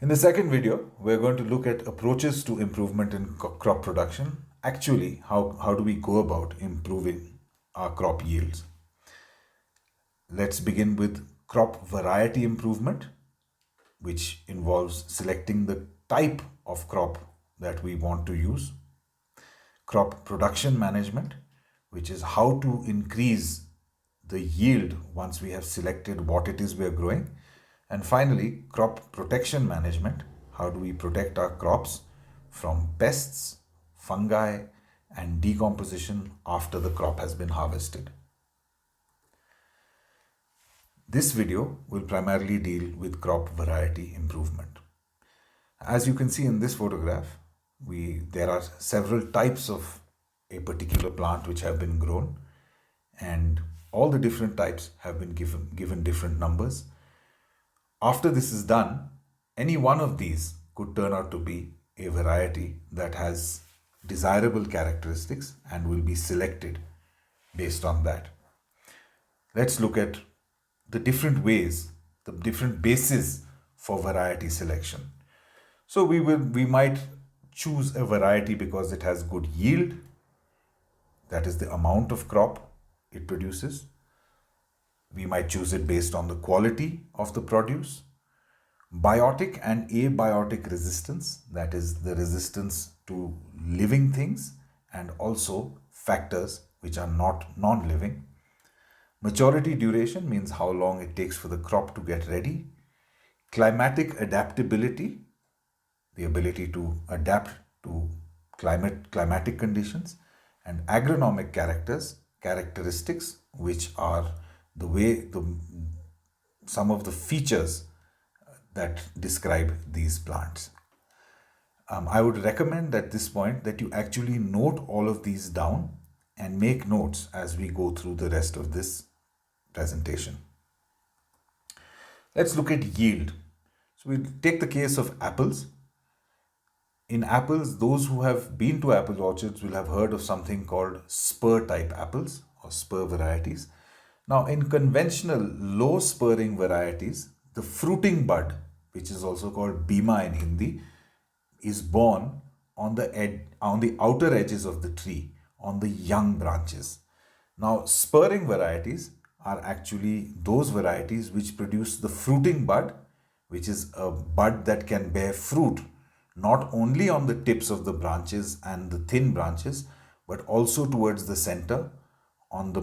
In the second video, we're going to look at approaches to improvement in crop production. Actually, how do we go about improving our crop yields? Let's begin with crop variety improvement, which involves selecting the type of crop that we want to use. Crop production management, which is how to increase the yield once we have selected what it is we are growing. And finally, crop protection management, how do we protect our crops from pests, fungi, and decomposition after the crop has been harvested. This video will primarily deal with crop variety improvement. As you can see in this photograph, there are several types of a particular plant which have been grown, and all the different types have been given different numbers. After this is done, any one of these could turn out to be a variety that has desirable characteristics and will be selected based on that. Let's look at the different ways, the different bases for variety selection. So we might choose a variety because it has good yield, that is the amount of crop it produces. We might choose it based on the quality of the produce. Biotic and abiotic resistance, that is the resistance to living things and also factors which are not non-living. Maturity duration means how long it takes for the crop to get ready. Climatic adaptability, the ability to adapt to climatic conditions. And agronomic characteristics, which are some of the features that describe these plants. I would recommend at this point that you actually note all of these down and make notes as we go through the rest of this presentation. Let's look at yield. So we'll take the case of apples. In apples, those who have been to apple orchards will have heard of something called spur type apples or spur varieties. Now, in conventional low spurring varieties, the fruiting bud, which is also called bima in Hindi, is born on the outer edges of the tree, on the young branches. Now, spurring varieties are actually those varieties which produce the fruiting bud, which is a bud that can bear fruit not only on the tips of the branches and the thin branches, but also towards the center, on the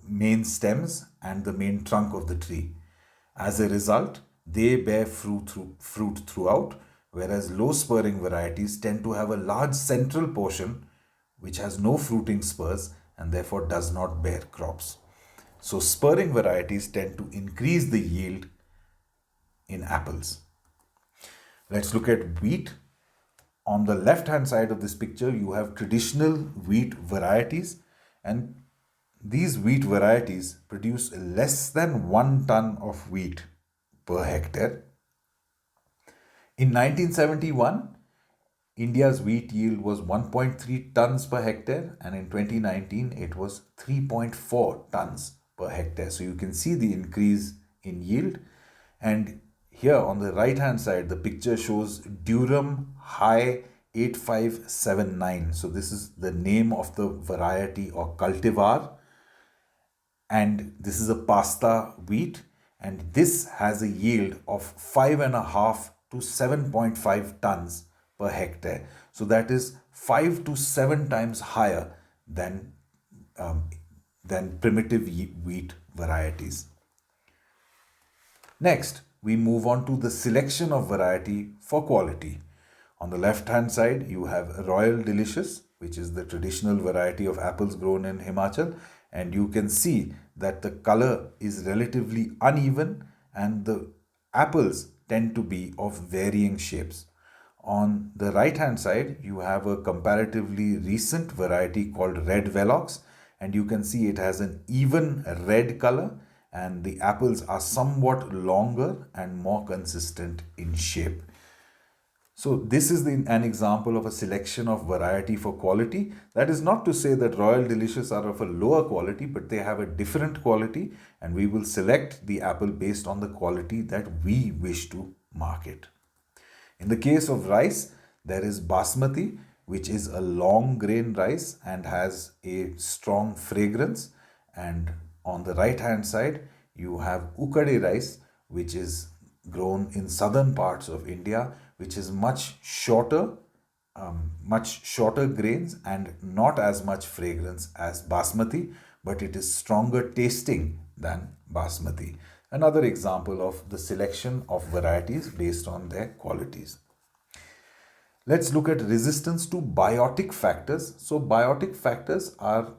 main stems and the main trunk of the tree. As a result, they bear fruit throughout, whereas low spurring varieties tend to have a large central portion which has no fruiting spurs and therefore does not bear crops. So spurring varieties tend to increase the yield in apples. Let's look at wheat. On the left hand side of this picture, you have traditional wheat varieties, and these wheat varieties produce less than 1 ton of wheat per hectare. In 1971, India's wheat yield was 1.3 tons per hectare, and in 2019 it was 3.4 tons per hectare. So you can see the increase in yield. And here on the right hand side, the picture shows Durum High 8579. So this is the name of the variety or cultivar. And this is a pasta wheat. And this has a yield of 5.5 to 7.5 tons per hectare. So that is 5 to 7 times higher than primitive wheat varieties. Next, we move on to the selection of variety for quality. On the left hand side, you have Royal Delicious, which is the traditional variety of apples grown in Himachal. And you can see that the color is relatively uneven and the apples tend to be of varying shapes. On the right hand side, you have a comparatively recent variety called Red Velox, and you can see it has an even red color and the apples are somewhat longer and more consistent in shape. So this is an example of a selection of variety for quality. That is not to say that Royal Delicious are of a lower quality, but they have a different quality, and we will select the apple based on the quality that we wish to market. In the case of rice, there is basmati, which is a long grain rice and has a strong fragrance. And on the right hand side, you have ukade rice, which is grown in southern parts of India, which is much shorter grains and not as much fragrance as basmati, but it is stronger tasting than basmati. Another example of the selection of varieties based on their qualities. Let's look at resistance to biotic factors. So biotic factors are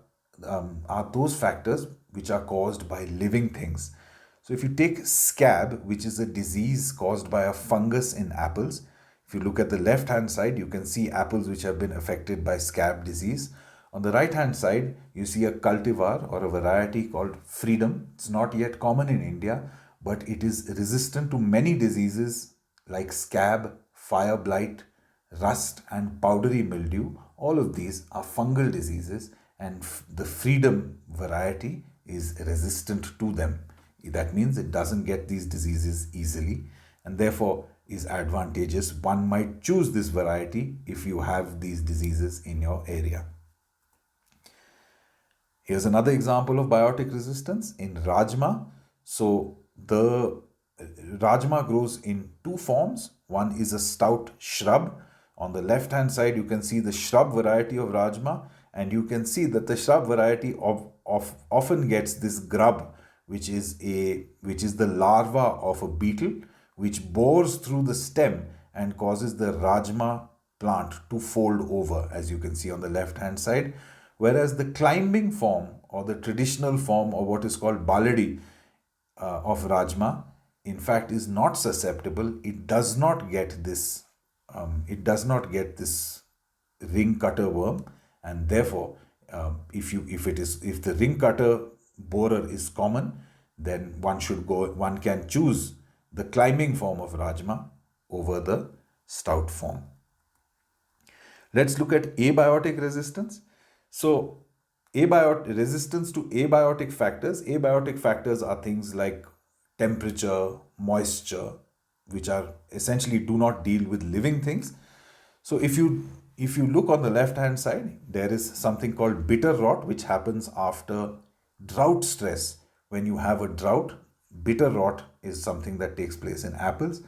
those factors which are caused by living things. So if you take scab, which is a disease caused by a fungus in apples, if you look at the left hand side, you can see apples which have been affected by scab disease. On the right hand side, you see a cultivar or a variety called freedom. It's not yet common in India, but it is resistant to many diseases like scab, fire blight, rust, and powdery mildew. All of these are fungal diseases, and the freedom variety is resistant to them. That means it doesn't get these diseases easily and therefore is advantageous. One might choose this variety if you have these diseases in your area. Here's another example of biotic resistance in Rajma. So the Rajma grows in two forms. One is a stout shrub. On the left hand side, you can see the shrub variety of Rajma, and you can see that the shrub variety often gets this grub, which is the larva of a beetle, which bores through the stem and causes the Rajma plant to fold over, as you can see on the left hand side. Whereas the climbing form or the traditional form, or what is called baladi of Rajma, in fact is not susceptible. It does not get this ring cutter worm, and therefore if the ring cutter borer is common, then one can choose the climbing form of Rajma over the stout form. Let's look at abiotic resistance. So resistance to abiotic factors. Abiotic factors are things like temperature, moisture, which are essentially do not deal with living things. So if you look on the left hand side, there is something called bitter rot, which happens after drought stress. When you have a drought, bitter rot is something that takes place in apples.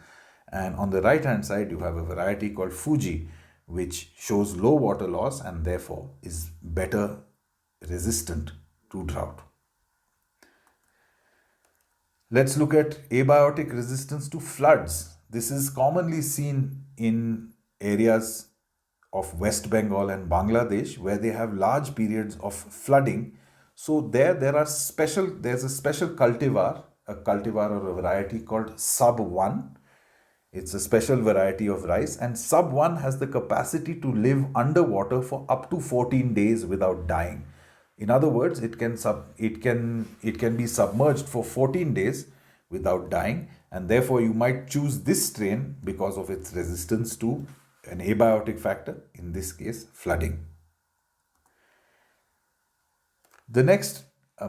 And on the right hand side, you have a variety called Fuji, which shows low water loss and therefore is better resistant to drought. Let's look at abiotic resistance to floods. This is commonly seen in areas of West Bengal and Bangladesh where they have large periods of flooding. So there's a special cultivar, or a variety called Sub 1. It's a special variety of rice, and Sub 1 has the capacity to live underwater for up to 14 days without dying. In other words, it can be submerged for 14 days without dying, and therefore you might choose this strain because of its resistance to an abiotic factor, in this case flooding. The next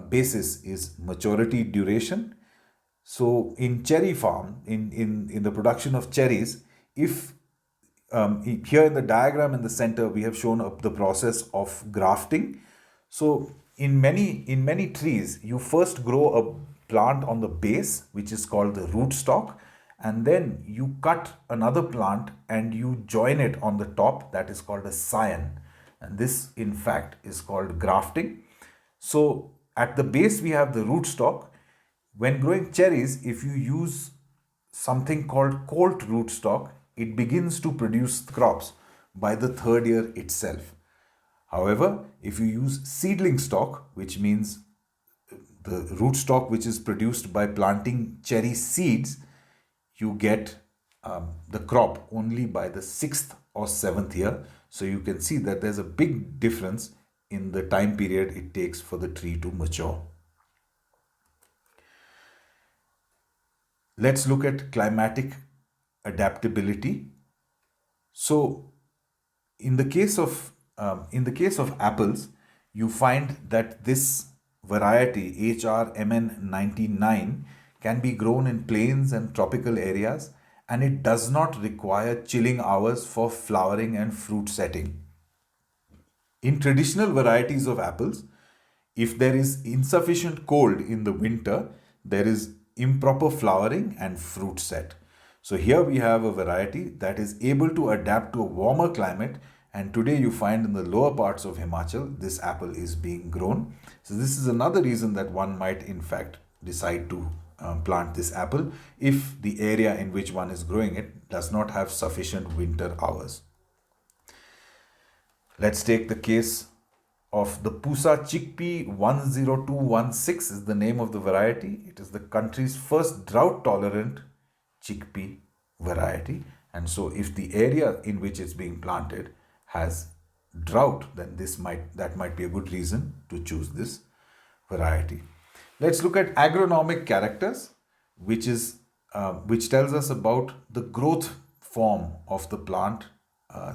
basis is maturity duration. So in cherry farm, in the production of cherries, if here in the diagram in the center we have shown up the process of grafting. So in many trees, you first grow a plant on the base, which is called the rootstock, and then you cut another plant and you join it on the top, that is called a scion. And this in fact is called grafting. So at the base we have the rootstock. When growing cherries, if you use something called colt rootstock, it begins to produce crops by the third year itself. However, if you use seedling stock, which means the rootstock which is produced by planting cherry seeds, you get the crop only by the 6th or 7th year. So you can see that there's a big difference in the time period it takes for the tree to mature. Let's look at climatic adaptability. So in the case of apples, you find that this variety HRMN99 can be grown in plains and tropical areas, and it does not require chilling hours for flowering and fruit setting. In traditional varieties of apples, if there is insufficient cold in the winter, there is improper flowering and fruit set. So here we have a variety that is able to adapt to a warmer climate, and today you find in the lower parts of Himachal this apple is being grown. So this is another reason that one might in fact decide to plant this apple if the area in which one is growing it does not have sufficient winter hours. Let's take the case of the Pusa chickpea 10216 is the name of the variety. It is the country's first drought tolerant chickpea variety. And so if the area in which it's being planted has drought, then that might be a good reason to choose this variety. Let's look at agronomic characters, which tells us about the growth form of the plant,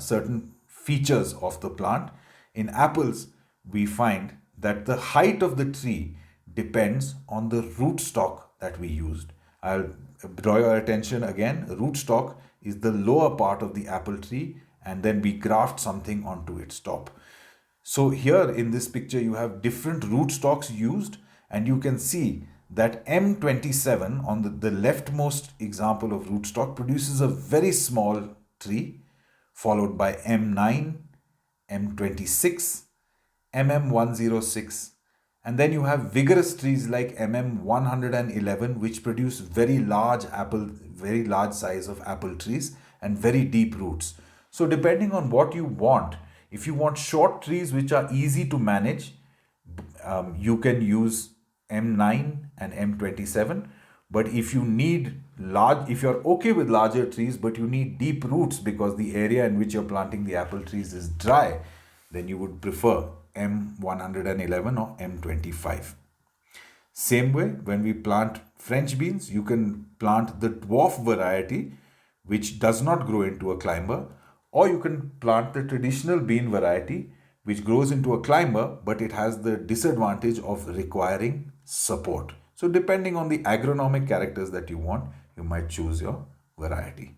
certain features of the plant. In apples, we find that the height of the tree depends on the rootstock that we used. I'll draw your attention again. Rootstock is the lower part of the apple tree, and then we graft something onto its top. So here in this picture, you have different rootstocks used, and you can see that M27 on the leftmost example of rootstock produces a very small tree, followed by M9, M26, MM106, and then you have vigorous trees like MM111, which produce very large size of apple trees and very deep roots. So depending on what you want, if you want short trees which are easy to manage, you can use M9 and M27. But if you're okay with larger trees, but you need deep roots because the area in which you're planting the apple trees is dry, then you would prefer M111 or M25. Same way, when we plant French beans, you can plant the dwarf variety, which does not grow into a climber, or you can plant the traditional bean variety, which grows into a climber, but it has the disadvantage of requiring support. So depending on the agronomic characters that you want, you might choose your variety.